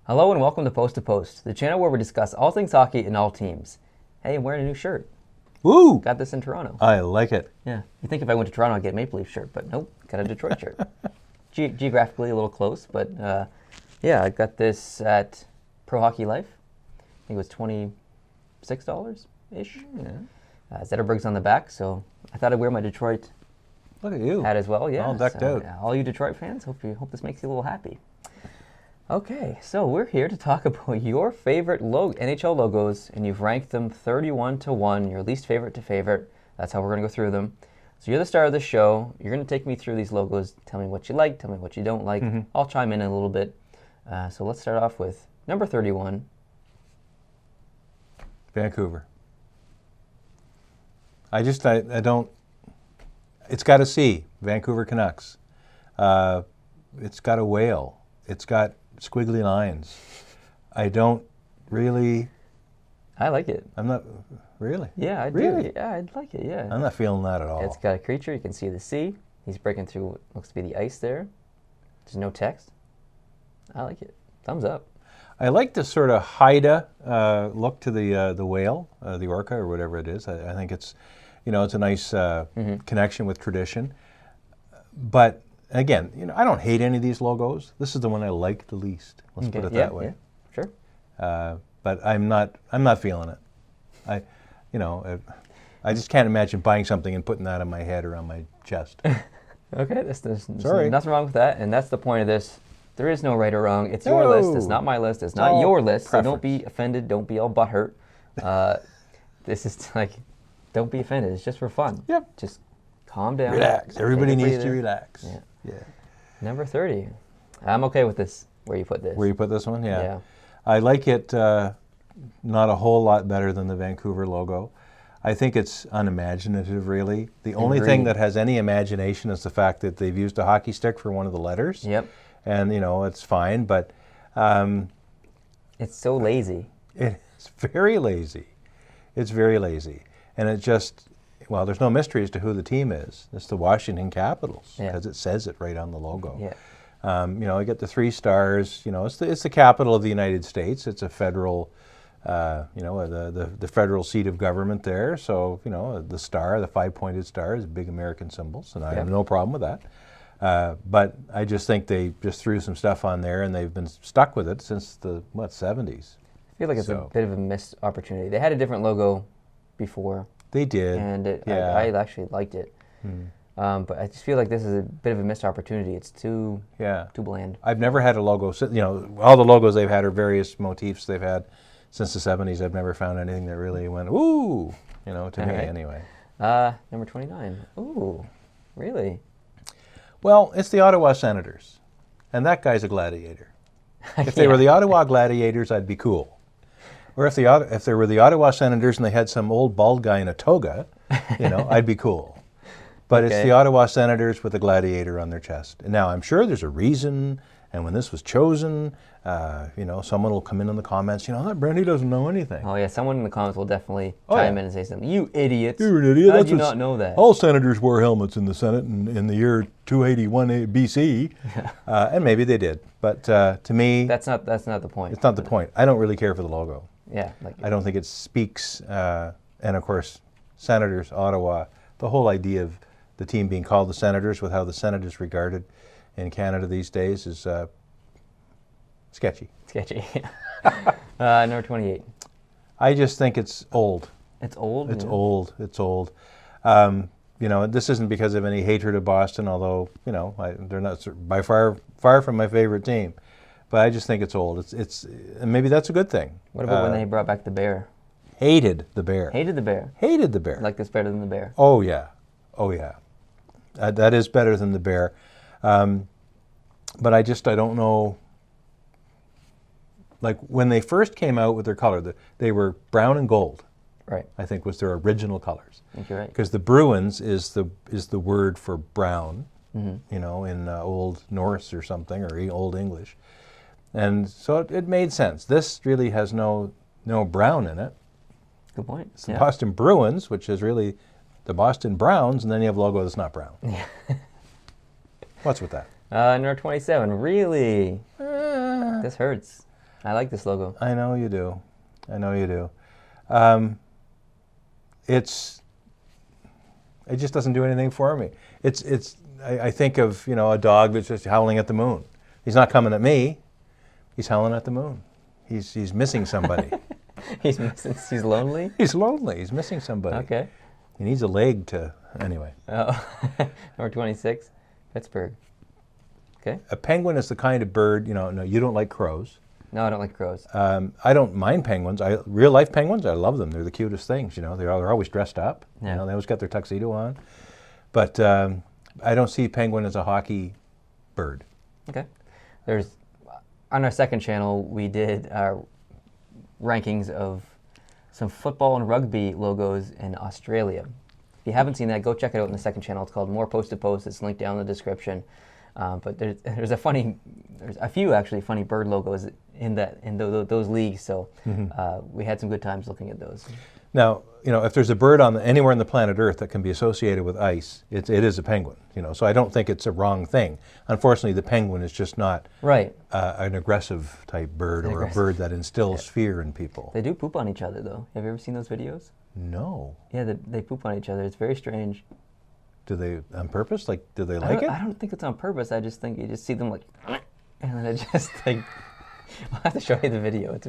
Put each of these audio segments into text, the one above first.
Hello and welcome to Post, the channel where we discuss all things hockey and all teams. Hey, I'm wearing a new shirt. Woo! Got this in Toronto. I like it. Yeah. You think if I went to Toronto I'd get a Maple Leaf shirt, but nope, got a Detroit shirt. Geographically a little close, but yeah, I got this at Pro Hockey Life. I think it was $26-ish. Yeah. Zetterberg's on the back, so I thought I'd wear my Detroit Look at you. hat as well. Yeah, All decked out. Yeah, all you Detroit fans, hope this makes you a little happy. Okay, so we're here to talk about your favorite NHL logos, and you've ranked them 31 to 1, your least favorite to favorite. That's how we're going to go through them. So you're the star of the show. You're going to take me through these logos, tell me what you like, tell me what you don't like. I'll chime in a little bit. So let's start off with number 31. Vancouver. I don't, it's got a C, Vancouver Canucks. It's got a whale. It's got squiggly lines. I don't really. I like it. I'm not, really? Yeah, I Really? do. Yeah, I'd like it, yeah. I'm not feeling that at all. It's got a creature. You can see the sea. He's breaking through what looks to be the ice there. There's no text. I like it. Thumbs up. I like the sort of Haida look to the whale, the orca or whatever it is. I think it's, it's a nice connection with tradition. But again, I don't hate any of these logos. This is the one I like the least. Let's put it that way. Yeah, sure. But I'm not feeling it. I just can't imagine buying something and putting that on my head or on my chest. Okay, there's Sorry. nothing wrong with that, and that's the point of this. There is no right or wrong. It's your list. It's not my list. It's not your list. So don't be offended. Don't be all butthurt. This is like, don't be offended. It's just for fun. Yep. Just calm down. Relax. Everybody needs to relax. Yeah. Number 30. I'm okay with this. Where you put this? Where you put this one? Yeah. Yeah. I like it not a whole lot better than the Vancouver logo. I think it's unimaginative, really. The only thing that has any imagination is the fact that they've used a hockey stick for one of the letters. Yep. And, it's fine, but It's so lazy. it's very lazy. It's very lazy. And it just, well, there's no mystery as to who the team is. It's the Washington Capitals, because it says it right on the logo. Yeah. I get the 3 stars. It's the capital of the United States. It's a federal, the federal seat of government there. So, the star, the 5-pointed star, is a big American symbol, so I have no problem with that. But I just think they just threw some stuff on there, and they've been stuck with it since the 70s. I feel like it's a bit of a missed opportunity. They had a different logo before. They did. And I actually liked it. But I just feel like this is a bit of a missed opportunity. It's too bland. I've never had a logo. All the logos they've had are various motifs they've had since the 70s. I've never found anything that really went, ooh, to me anyway. Number 29. Ooh, really? Well, it's the Ottawa Senators, and that guy's a gladiator. If they were the Ottawa Gladiators, I'd be cool. Or if they were the Ottawa Senators and they had some old bald guy in a toga, I'd be cool. But it's the Ottawa Senators with a gladiator on their chest. And now I'm sure there's a reason, and when this was chosen, someone will come in the comments, that Brent, he doesn't know anything. Oh yeah, someone in the comments will definitely chime in and say something. You idiots! You're an idiot. How did you not know that? All senators wore helmets in the Senate in the year 281 BC, and maybe they did. But to me, that's not the point. It's not the point. I don't really care for the logo. Yeah, I don't think it speaks. And of course, Senators, Ottawa, the whole idea of the team being called the Senators, with how the Senate is regarded in Canada these days, is sketchy. Sketchy. Number 28. I just think it's old. It's old? It's old. It's old. This isn't because of any hatred of Boston, although, they're not by far from my favorite team. But I just think it's old. And maybe that's a good thing. What about when they brought back the bear? Hated the bear. Hated the bear. Hated the bear. Like this better than the bear. Oh, yeah. Oh, yeah. That is better than the bear. But I don't know. Like when they first came out with their color, they were brown and gold. Right. I think was their original colors. I think you're right. Because the Bruins is the word for brown, in Old Norse or something, or Old English. And so it made sense. This really has no brown in it. Good point. It's the Boston Bruins, which is really the Boston Browns, and then you have a logo that's not brown. Yeah. What's with that? Number 27. Really? This hurts. I like this logo. I know you do. I know you do. It just doesn't do anything for me. I think of, a dog that's just howling at the moon. He's not coming at me. He's howling at the moon. He's missing somebody. He's lonely? He's lonely. He's missing somebody. Okay. He needs a leg to, anyway. Oh, number 26, Pittsburgh. Okay. A penguin is the kind of bird, no, you don't like crows. No, I don't like crows. I don't mind penguins. Real life penguins, I love them. They're the cutest things, They're always dressed up. Yeah. They always got their tuxedo on. But I don't see penguin as a hockey bird. Okay. On our second channel, we did rankings of some football and rugby logos in Australia. If you haven't seen that, go check it out in the second channel. It's called More Post to Post. It's linked down in the description. But there's a few actually funny bird logos in those leagues. So we had some good times looking at those. Now, if there's a bird anywhere on the planet Earth that can be associated with ice, it is a penguin. So I don't think it's a wrong thing. Unfortunately, the penguin is just not right an aggressive type bird or a bird that instills fear in people. They do poop on each other, though. Have you ever seen those videos? No. Yeah, they poop on each other. It's very strange. Do they on purpose? Do they like it? I don't think it's on purpose. I just think you just see them and then it just I'll have to show you the video. It's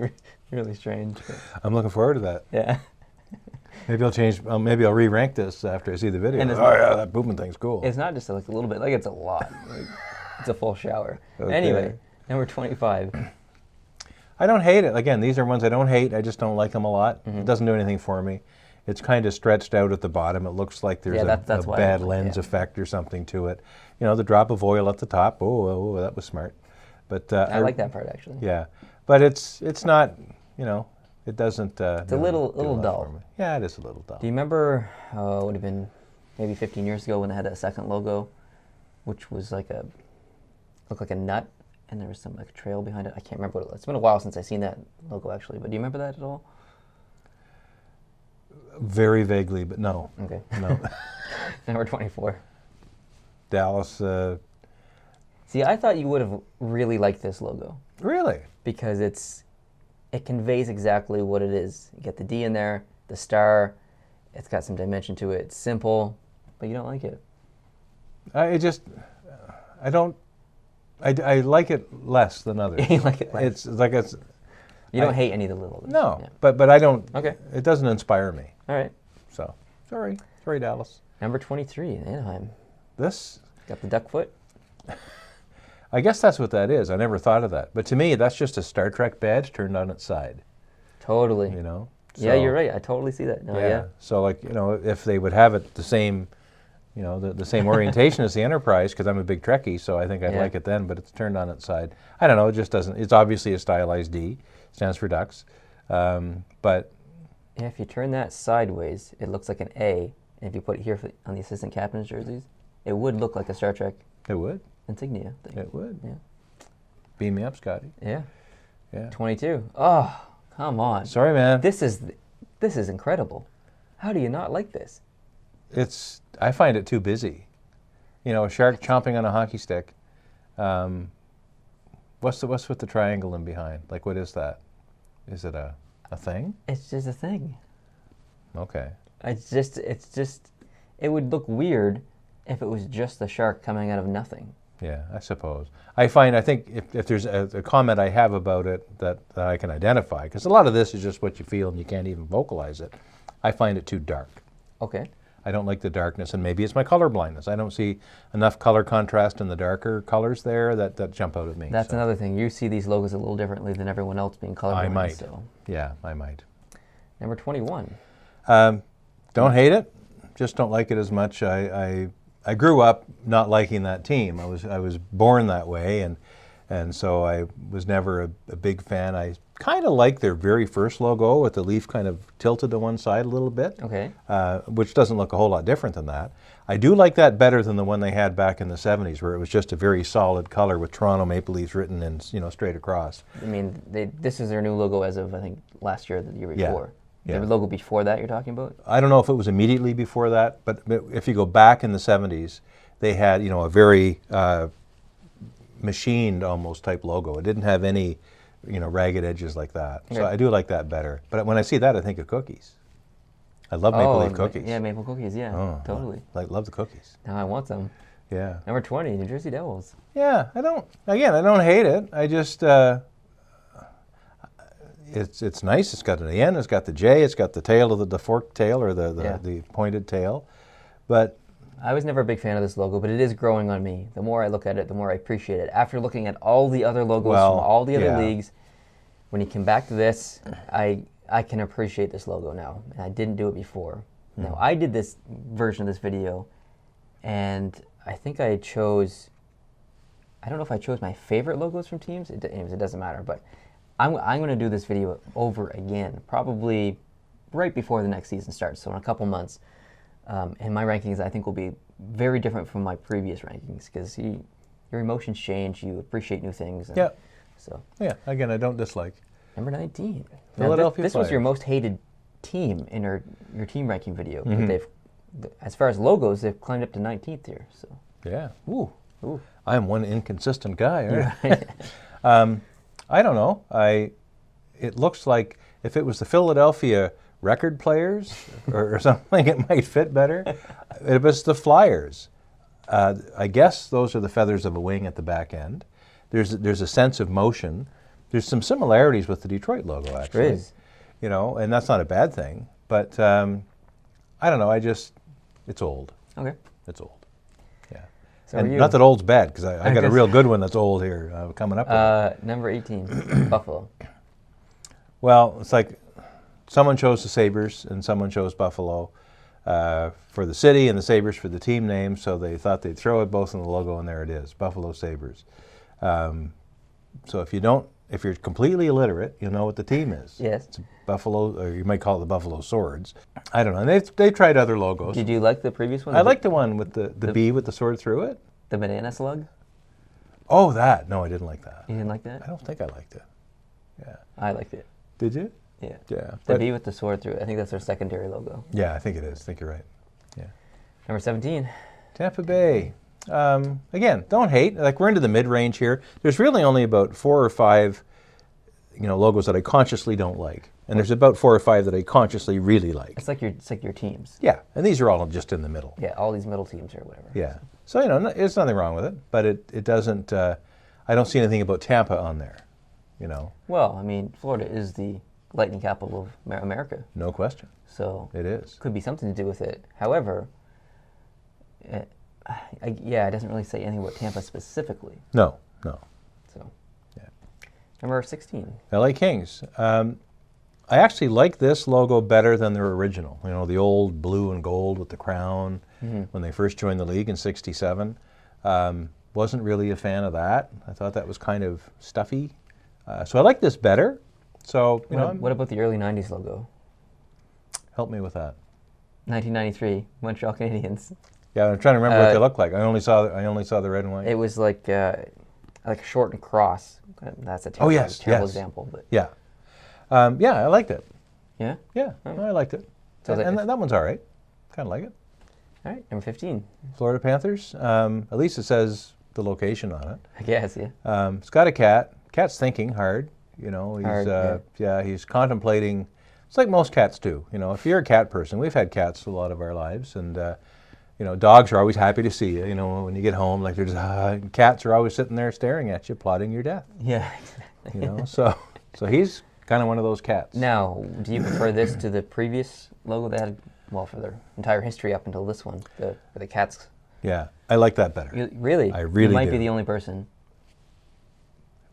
really strange. I'm looking forward to that. Yeah. Maybe I'll change. Maybe I'll re-rank this after I see the video. That pooping thing's cool. It's not just a little bit. It's a lot. It's a full shower. Okay. Anyway, number 25. I don't hate it. Again, these are ones I don't hate. I just don't like them a lot. Mm-hmm. It doesn't do anything for me. It's kind of stretched out at the bottom. It looks like there's a bad lens effect or something to it. The drop of oil at the top. Oh, that was smart. But I like that part actually. Yeah, but it's not. It doesn't. It's a little dull. Yeah, it is a little dull. Do you remember? It would have been maybe 15 years ago when they had that second logo, which was looked like a nut, and there was some trail behind it. I can't remember what it was. It's been a while since I've seen that logo actually. But do you remember that at all? Very vaguely, but no. Okay. No. Number 24. Dallas. See, I thought you would have really liked this logo. Really? Because it conveys exactly what it is. You get the D in there, the star. It's got some dimension to it. It's simple, but you don't like it. I like it less than others. You like it less. You don't hate any of the little. No, yeah. but I don't. Okay. It doesn't inspire me. All right. So sorry, Dallas. Number 23, Anaheim. This got the duck foot. I guess that's what that is. I never thought of that. But to me, that's just a Star Trek badge turned on its side. Totally. So, yeah, you're right. I totally see that. No, yeah. So if they would have it the same, the same orientation as the Enterprise, because I'm a big Trekkie, so I think I'd like it then. But it's turned on its side. I don't know. It just doesn't. It's obviously a stylized D. Stands for ducks. But yeah, if you turn that sideways, it looks like an A. And if you put it here on the assistant captain's jerseys, it would look like a Star Trek. It would. Insignia thing. It would. Yeah. Beam me up, Scotty. Yeah. Yeah. 22. Oh, come on. Sorry, man. This is incredible. How do you not like this? I find it too busy. A shark chomping on a hockey stick. What's with the triangle in behind? What is that? Is it a thing? It's just a thing. Okay. It would look weird if it was just the shark coming out of nothing. Yeah, I suppose. I think if there's a comment I have about it that I can identify, because a lot of this is just what you feel and you can't even vocalize it, I find it too dark. Okay. I don't like the darkness, and maybe it's my color blindness. I don't see enough color contrast in the darker colors there that jump out at me. That's another thing. You see these logos a little differently than everyone else being colorblind. I might. So. Yeah, I might. Number 21. Don't hate it. Just don't like it as much. I grew up not liking that team. I was born that way, and so I was never a big fan. I kind of like their very first logo with the leaf kind of tilted to one side a little bit. Okay. Which doesn't look a whole lot different than that. I do like that better than the one they had back in the 70s, where it was just a very solid color with Toronto Maple Leafs written in, straight across. I mean, this is their new logo as of, I think, last year or the year before. Yeah. The logo before that you're talking about? I don't know if it was immediately before that, but if you go back in the 70s, they had, a very machined almost type logo. It didn't have any ragged edges like that. Okay. So I do like that better. But when I see that, I think of cookies. I love maple leaf cookies. Yeah, maple cookies. Yeah, totally. Love the cookies. Now I want some. Yeah. Number 20, New Jersey Devils. Yeah, I don't hate it. I just, it's nice. It's got an N, it's got the J, it's got the tail of the forked tail or the pointed tail. But I was never a big fan of this logo, but it is growing on me. The more I look at it, the more I appreciate it. After looking at all the other logos from all the other leagues, when you come back to this, I can appreciate this logo now. And I didn't do it before. Now, I did this version of this video, and I think I don't know if I chose my favorite logos from teams. Anyways, it doesn't matter. But I'm going to do this video over again, probably right before the next season starts, so in a couple months. And my rankings, I think, will be very different from my previous rankings because your emotions change. You appreciate new things. And So. Yeah. Again, I don't dislike. Number 19. Philadelphia This was your most hated team in your team ranking video. But as far as logos, they've climbed up to 19th here. So. Yeah. Ooh. I am one inconsistent guy. Right? I don't know. It looks like if it was the Philadelphia record players or something, it might fit better. If it's the Flyers, I guess those are the feathers of a wing at the back end. There's a sense of motion. There's some similarities with the Detroit logo, actually. There is. And that's not a bad thing. But I don't know. It's old. Okay. It's old. Yeah. So and not that old's bad, because I got a real good one that's old here coming up. Number 18, Buffalo. Well, it's like someone chose the Sabres and someone chose Buffalo for the city and the Sabres for the team name, so they thought they'd throw it both in the logo, and there it is, Buffalo Sabres. So if you're completely illiterate, you'll know what the team is. Yes. It's Buffalo, or you might call it the Buffalo Swords. I don't know. And they've tried other logos. Did you like the previous one? I like the one with the bee with the sword through it. The banana slug? Oh, that. No, I didn't like that. You didn't like that? I don't think I liked it. Yeah. I liked it. Did you? Yeah. Yeah. The bee with the sword through it. I think that's their secondary logo. Yeah, I think it is. I think you're right. Yeah. Number 17. Tampa Bay. Again, don't hate. Like, we're into the mid-range here. There's really only about 4 or 5, logos that I consciously don't like, and there's about 4 or 5 that I consciously really like. It's like your teams. Yeah, and these are all just in the middle. Yeah, all these middle teams or whatever. Yeah. So there's nothing wrong with it, but it doesn't. I don't see anything about Tampa on there. Well, I mean, Florida is the lightning capital of America. No question. So it is. Could be something to do with it. However, it doesn't really say anything about Tampa specifically. No. So, yeah. Number 16. LA Kings. I actually like this logo better than their original. The old blue and gold with the crown when they first joined the league in '67. Wasn't really a fan of that. I thought that was kind of stuffy. So I like this better. So what about the early '90s logo? Help me with that. 1993 Montreal Canadiens. Yeah, I'm trying to remember what they look like. I only saw the red and white. It was like a shortened cross. That's a terrible, example. But yeah, I liked it. Yeah? Yeah, I liked it. So and that one's all right. Kind of like it. All right, number 15. Florida Panthers. At least it says the location on it. I guess, yeah. It's got a cat. Cat's thinking hard. He's contemplating. It's like most cats do. If you're a cat person, we've had cats a lot of our lives, and dogs are always happy to see you. When you get home, like they're just cats are always sitting there staring at you, plotting your death. Yeah. So he's kind of one of those cats. Now, do you prefer this to the previous logo they had? Well, for their entire history up until this one, where the cats. Yeah, I like that better. Really? I really You might do. be the only person.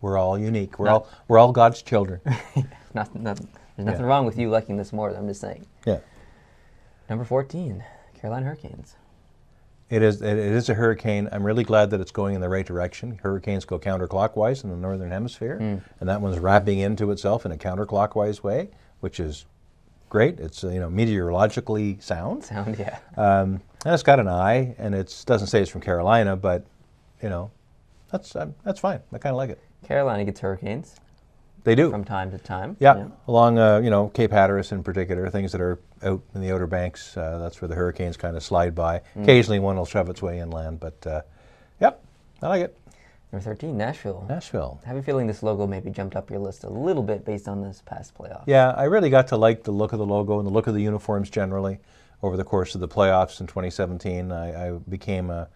We're all unique. We're all God's children. There's nothing wrong with you liking this more. I'm just saying. Yeah. Number 14, Carolina Hurricanes. It is a hurricane. I'm really glad that it's going in the right direction. Hurricanes go counterclockwise in the northern hemisphere, and that one's wrapping into itself in a counterclockwise way, which is great. It's meteorologically sound. Yeah. And it's got an eye, and it doesn't say it's from Carolina, but that's fine. I kind of like it. Carolina gets hurricanes. They do. From time to time. Yeah. Along, Cape Hatteras in particular, things that are out in the Outer Banks, that's where the hurricanes kind of slide by. Occasionally one will shove its way inland, but, I like it. Number 13, Nashville. Nashville. I have a feeling this logo maybe jumped up your list a little bit based on this past playoff. Yeah, I really got to like the look of the logo and the look of the uniforms generally over the course of the playoffs in 2017. I became I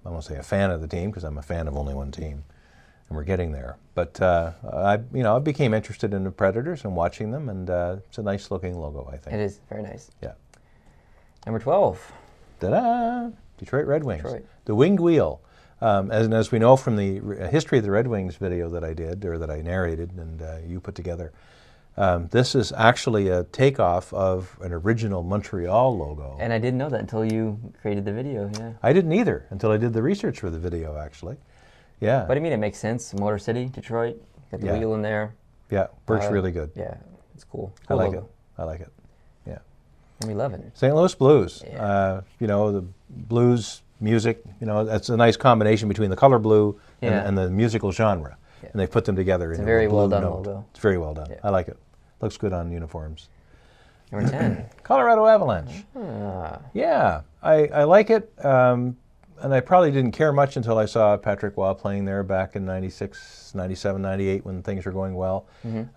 won't say a fan of the team because I'm a fan of only one team, and we're getting there. But I became interested in the Predators and watching them, and it's a nice looking logo, I think. It is very nice. Yeah. Number 12. Ta-da! Detroit Red Wings. Detroit. The winged wheel. As we know from the history of the Red Wings video that I did, or that I narrated and you put together, this is actually a takeoff of an original Montreal logo. And I didn't know that until you created the video, yeah. I didn't either until I did the research for the video, actually. Yeah. But I mean, it makes sense. Motor City, Detroit, got the wheel in there. Yeah, works really good. Yeah, it's cool. I like logo. it. I like it. Yeah. Number 11. St. Louis Blues. Yeah. The blues music, that's a nice combination between the color blue and the musical genre. Yeah. And they put them together in a very well done note. logo. It's very well done. Yeah. I like it. Looks good on uniforms. Number 10. Colorado Avalanche. Yeah, I like it. And I probably didn't care much until I saw Patrick Waugh playing there back in 96, 97, 98 when things were going well.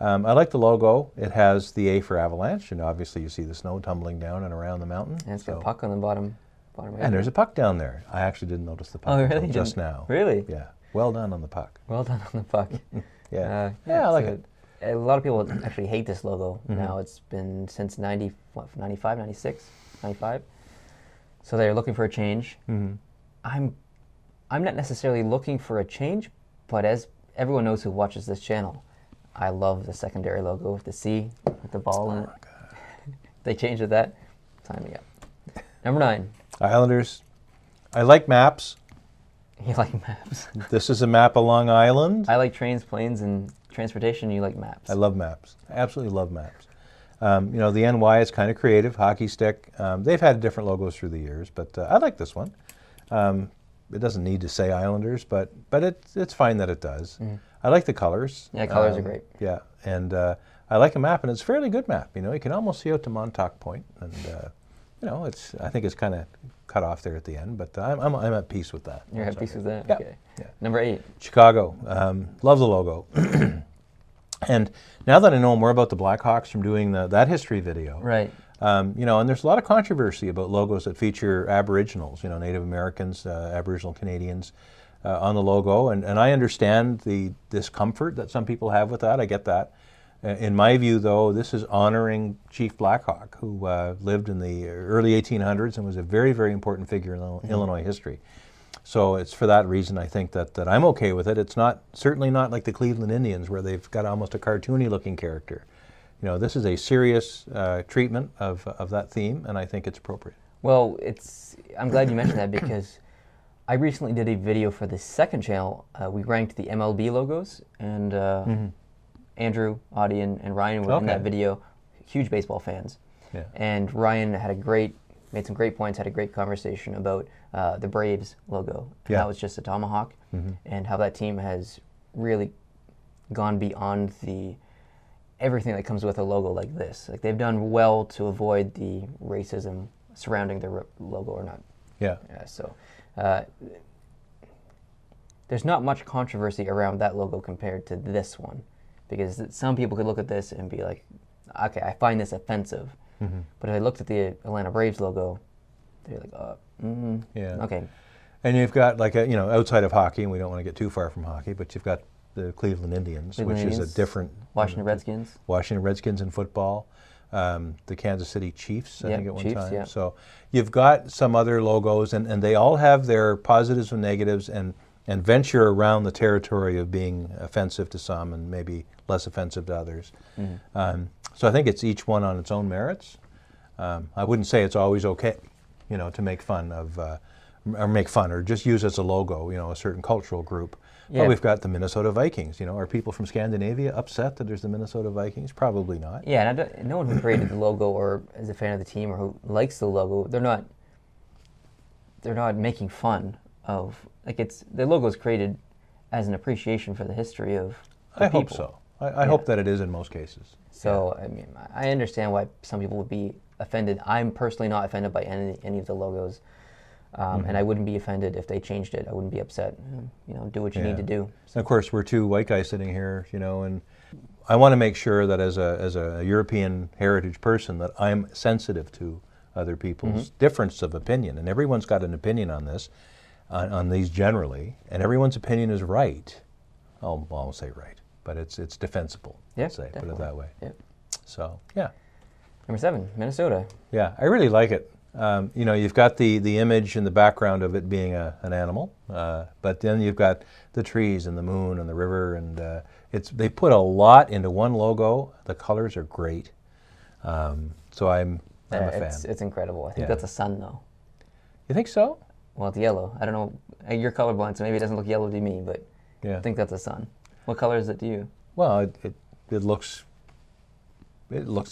I like the logo. It has the A for Avalanche, and obviously you see the snow tumbling down and around the mountain. And it's got a puck on the bottom right. And there's a puck down there. I actually didn't notice the puck until just now. Really? Yeah. Well done on the puck. Well done on the puck. Yeah, I like it. A lot of people actually hate this logo now. It's been since 95, 96, 95. So they're looking for a change. I'm not necessarily looking for a change, but as everyone knows who watches this channel, I love the secondary logo with the C with the ball in it. They changed it that. Time to go. Number 9. Islanders. I like maps. You like maps. This is a map of Long Island. I like trains, planes, and transportation. You like maps. I love maps. I absolutely love maps. The NY is kind of creative. Hockey stick. They've had different logos through the years, but I like this one. It doesn't need to say Islanders, but it's fine that it does. I like the colors. Yeah, colors are great. Yeah, and I like a map, and it's a fairly good map. You can almost see out to Montauk Point, and I think it's kind of cut off there at the end, but I'm at peace with that. You're at peace with that? Yeah. Okay. Yeah. Number 8. Chicago. Love the logo. And now that I know more about the Blackhawks from doing that history video, right? And there's a lot of controversy about logos that feature Aboriginals, Native Americans, Aboriginal Canadians on the logo, and I understand the discomfort that some people have with that. I get that. In my view, though, this is honoring Chief Blackhawk, who lived in the early 1800s and was a very, very important figure in Illinois history. So it's for that reason I think that I'm okay with it. It's certainly not like the Cleveland Indians where they've got almost a cartoony looking character. This is a serious treatment of that theme, and I think it's appropriate. Well, I'm glad you mentioned that because I recently did a video for the second channel. We ranked the MLB logos, and Andrew, Audie, and Ryan were in that video, huge baseball fans. Yeah. And Ryan made some great points, had a great conversation about the Braves logo. And that was just a tomahawk, and how that team has really gone beyond everything that comes with a logo like this. Like, they've done well to avoid the racism surrounding their logo or not. Yeah. So there's not much controversy around that logo compared to this one, because some people could look at this and be like, okay, I find this offensive. But if I looked at the Atlanta Braves logo, they're like, okay. And you've got outside of hockey, and we don't want to get too far from hockey, but you've got the Cleveland Indians, which is a different... Washington Redskins. Washington Redskins in football. The Kansas City Chiefs, I think, at one time. Yeah. So you've got some other logos, and they all have their positives and negatives, and venture around the territory of being offensive to some and maybe less offensive to others. So I think it's each one on its own merits. I wouldn't say it's always okay, to make fun of, or just use as a logo, a certain cultural group. Yeah. Well, we've got the Minnesota Vikings. Are people from Scandinavia upset that there's the Minnesota Vikings? Probably not. Yeah, and no one who created the logo or is a fan of the team or who likes the logo, they're not making fun of, the logo is created as an appreciation for the history of the people. I hope so. I hope that it is in most cases. So, I mean, I understand why some people would be offended. I'm personally not offended by any of the logos. And I wouldn't be offended if they changed it. I wouldn't be upset. Do what you need to do. So. Of course, we're two white guys sitting here, and I want to make sure that as a European heritage person that I'm sensitive to other people's difference of opinion. And everyone's got an opinion on this, on these generally, and everyone's opinion is right. I won't say right, but it's defensible. Let's say, put it that way. Yeah. So, yeah. Number 7, Minnesota. Yeah, I really like it. You've got the image in the background of it being an animal, but then you've got the trees and the moon and the river, and they put a lot into one logo. The colors are great, so I'm a fan. It's incredible. I think that's a sun, though. You think so? Well, it's yellow. I don't know. You're colorblind, so maybe it doesn't look yellow to me, but I think that's a sun. What color is it to you? Well, it looks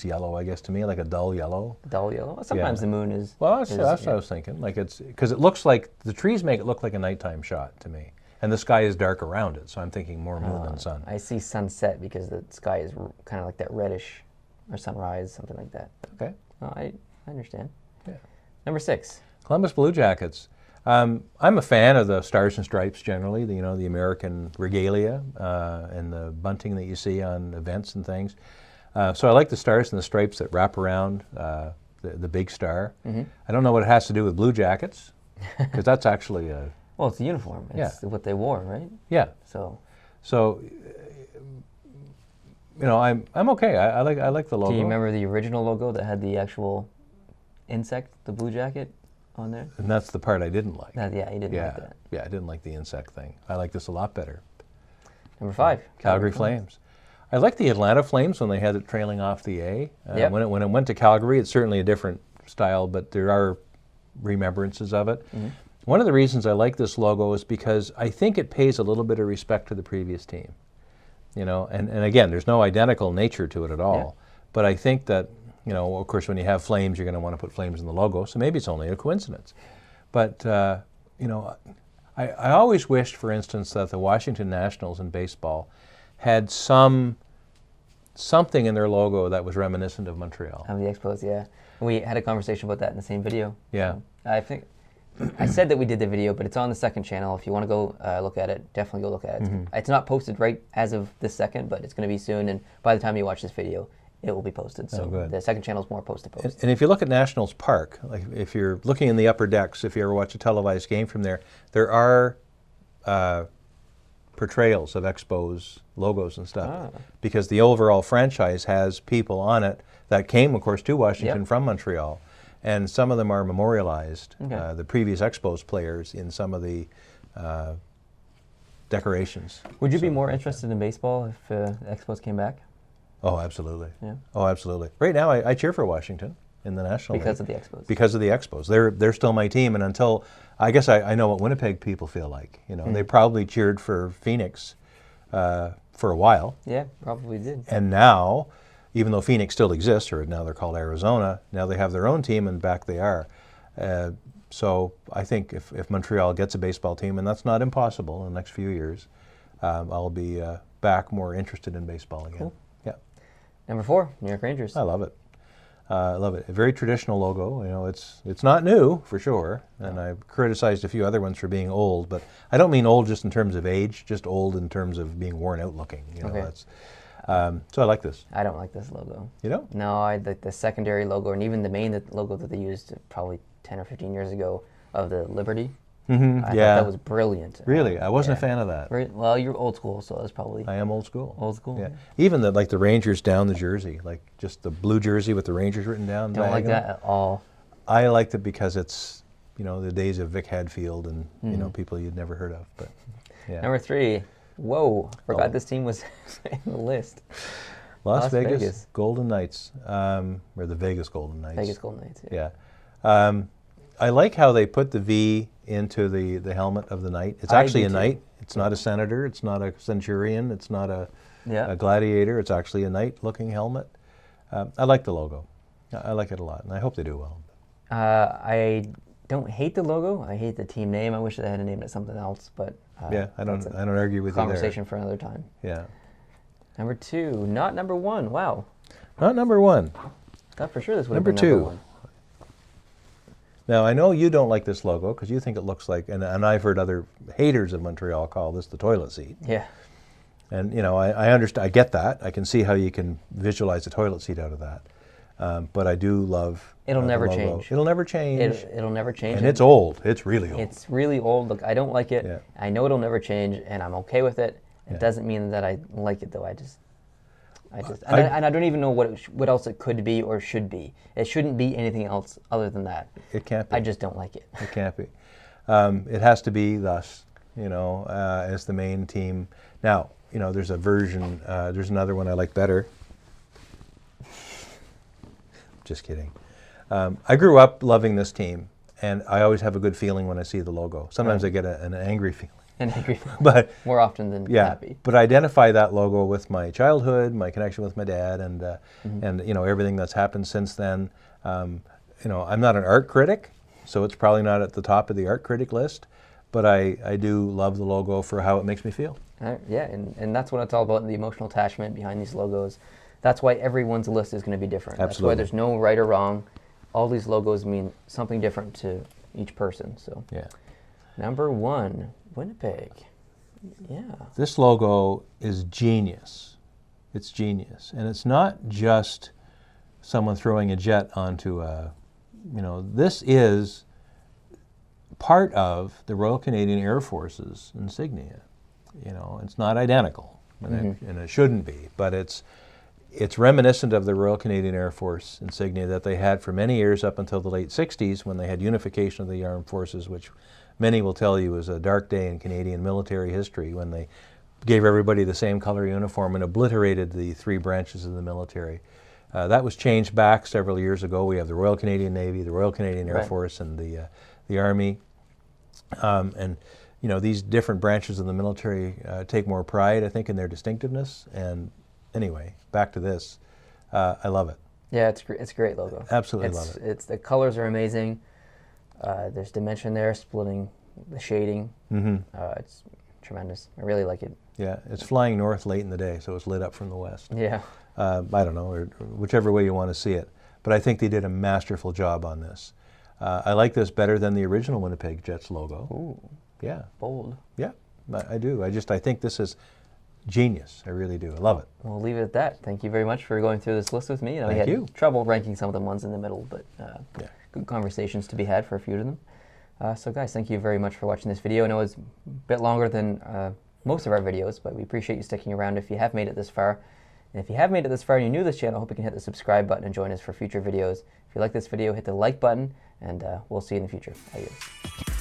yellow, I guess, to me, like a dull yellow. Dull yellow? Well, sometimes the moon is... Well, that's what I was thinking. Because it looks like, the trees make it look like a nighttime shot to me. And the sky is dark around it, so I'm thinking more moon than sun. I see sunset because the sky is kind of like that reddish, or sunrise, something like that. Okay. Well, I understand. Yeah. Number 6. Columbus Blue Jackets. I'm a fan of the Stars and Stripes generally, the American regalia and the bunting that you see on events and things. So I like the stars and the stripes that wrap around the big star. I don't know what it has to do with Blue Jackets, because that's actually a... Well, it's a uniform. It's what they wore, right? Yeah. So I'm okay. I like the logo. Do you remember the original logo that had the actual insect, the blue jacket, on there? And that's the part I didn't like. You didn't like that. Yeah, I didn't like the insect thing. I like this a lot better. Number 5. Calgary Flames. I like the Atlanta Flames when they had it trailing off the A. When it went to Calgary, it's certainly a different style, but there are remembrances of it. One of the reasons I like this logo is because I think it pays a little bit of respect to the previous team. And again, there's no identical nature to it at all. But I think that, of course, when you have flames, you're going to want to put flames in the logo, so maybe it's only a coincidence. But, I always wished, for instance, that the Washington Nationals in baseball had something in their logo that was reminiscent of Montreal. Of the Expos, yeah. We had a conversation about that in the same video. Yeah. I think I said that we did the video, but it's on the second channel. If you want to go look at it, definitely go look at it. It's not posted right as of this second, but it's going to be soon. And by the time you watch this video, it will be posted. So the second channel is more post-to-post. And if you look at Nationals Park, like if you're looking in the upper decks, if you ever watch a televised game from there, there are portrayals of Expos logos and stuff, because the overall franchise has people on it that came, of course, to Washington from Montreal, and some of them are memorialized, the previous Expos players, in some of the decorations. Would you be more interested in baseball if the Expos came back? Oh, absolutely. Yeah. Oh, absolutely. Right now, I cheer for Washington in the National League. Because of the Expos. Because of the Expos. They're still my team, and until, I guess I know what Winnipeg people feel like. They probably cheered for Phoenix for a while. Yeah, probably did. And now, even though Phoenix still exists, or now they're called Arizona, now they have their own team, and back they are. So I think if Montreal gets a baseball team, and that's not impossible in the next few years, I'll be back more interested in baseball again. Cool. Yeah. Number 4, New York Rangers. I love it. I love it. A very traditional logo. It's not new for sure, and I've criticized a few other ones for being old, but I don't mean old just in terms of age, just old in terms of being worn out looking. That's, so I like this. I don't like this logo. You don't? No, I like the secondary logo, and even the main logo that they used probably 10 or 15 years ago of the Liberty. I thought that was brilliant. Really? I wasn't a fan of that. Well, you're old school, so that's probably... I am old school. Old school? Yeah. Even the Rangers down the jersey, like just the blue jersey with the Rangers written down. Don't like that at all. I liked it because it's, the days of Vic Hadfield and, people you'd never heard of. But yeah. Number 3. Whoa, forgot this team was in the list. Las Vegas Golden Knights, or the Vegas Golden Knights. Vegas Golden Knights, yeah. I like how they put the V into the helmet of the knight. It's actually a knight. It's not a senator. It's not a centurion. It's not a gladiator. It's actually a knight-looking helmet. I like the logo. I like it a lot, and I hope they do well. I don't hate the logo. I hate the team name. I wish they had named it something else, but I don't argue with you there. Conversation for another time. Yeah. Number 2, not number 1. Wow. Not number 1. Thought for sure this would have been number 1. Now, I know you don't like this logo because you think it looks like, and I've heard other haters of Montreal call this the toilet seat. Yeah. And, you know, I understand, I get that. I can see how you can visualize a toilet seat out of that. But I do love It'll never the logo. change. It'll never change. It'll never change. And it's old. It's really old. It's really old. Look, I don't like it. Yeah. I know it'll never change, and I'm okay with it. It Yeah. doesn't mean that I like it, though. And I don't even know what else it could be or should be. It shouldn't be anything else other than that. It can't be. I just don't like it. It can't be. It has to be thus, you know, as the main team. Now, you know, there's a version, there's another one I like better. Just kidding. I grew up loving this team, and I always have a good feeling when I see the logo. Sometimes I get an angry feeling. And I agree. But more often than yeah, happy. but I identify that logo with my childhood, my connection with my dad, and you know, everything that's happened since then. You know, I'm not an art critic, so it's probably not at the top of the art critic list, but I do love the logo for how it makes me feel. Yeah, and that's what it's all about, the emotional attachment behind these logos. That's why everyone's list is going to be different. Absolutely. That's why there's no right or wrong. All these logos mean something different to each person. So Yeah. Number 1, Winnipeg. Yeah. This logo is genius. It's genius. And it's not just someone throwing a jet onto a, you know, this is part of the Royal Canadian Air Force's insignia. You know, it's not identical, and it shouldn't be, but it's reminiscent of the Royal Canadian Air Force insignia that they had for many years up until the late 60s when they had unification of the armed forces, which many will tell you was a dark day in Canadian military history when they gave everybody the same color uniform and obliterated the 3 branches of the military. That was changed back several years ago. We have the Royal Canadian Navy, the Royal Canadian Air Force, and the Army. And you know, these different branches of the military take more pride, I think, in their distinctiveness. And anyway, back to this. I love it. Yeah, it's a great logo. Absolutely love it. The colors are amazing. There's dimension there, splitting the shading. It's tremendous. I really like it. Yeah, it's flying north late in the day, so it's lit up from the west. Yeah. I don't know, or whichever way you want to see it. But I think they did a masterful job on this. I like this better than the original Winnipeg Jets logo. Ooh. Yeah. Bold. Yeah, I do. I think this is genius. I really do. I love it. We'll leave it at that. Thank you very much for going through this list with me. Thank we had you. trouble ranking some of the ones in the middle, but Yeah. good conversations to be had for a few of them. So guys, thank you very much for watching this video. I know it's a bit longer than most of our videos, but we appreciate you sticking around if you have made it this far. And if you have made it this far and you're new to this channel, I hope you can hit the subscribe button and join us for future videos. If you like this video, hit the like button, and we'll see you in the future. Adios.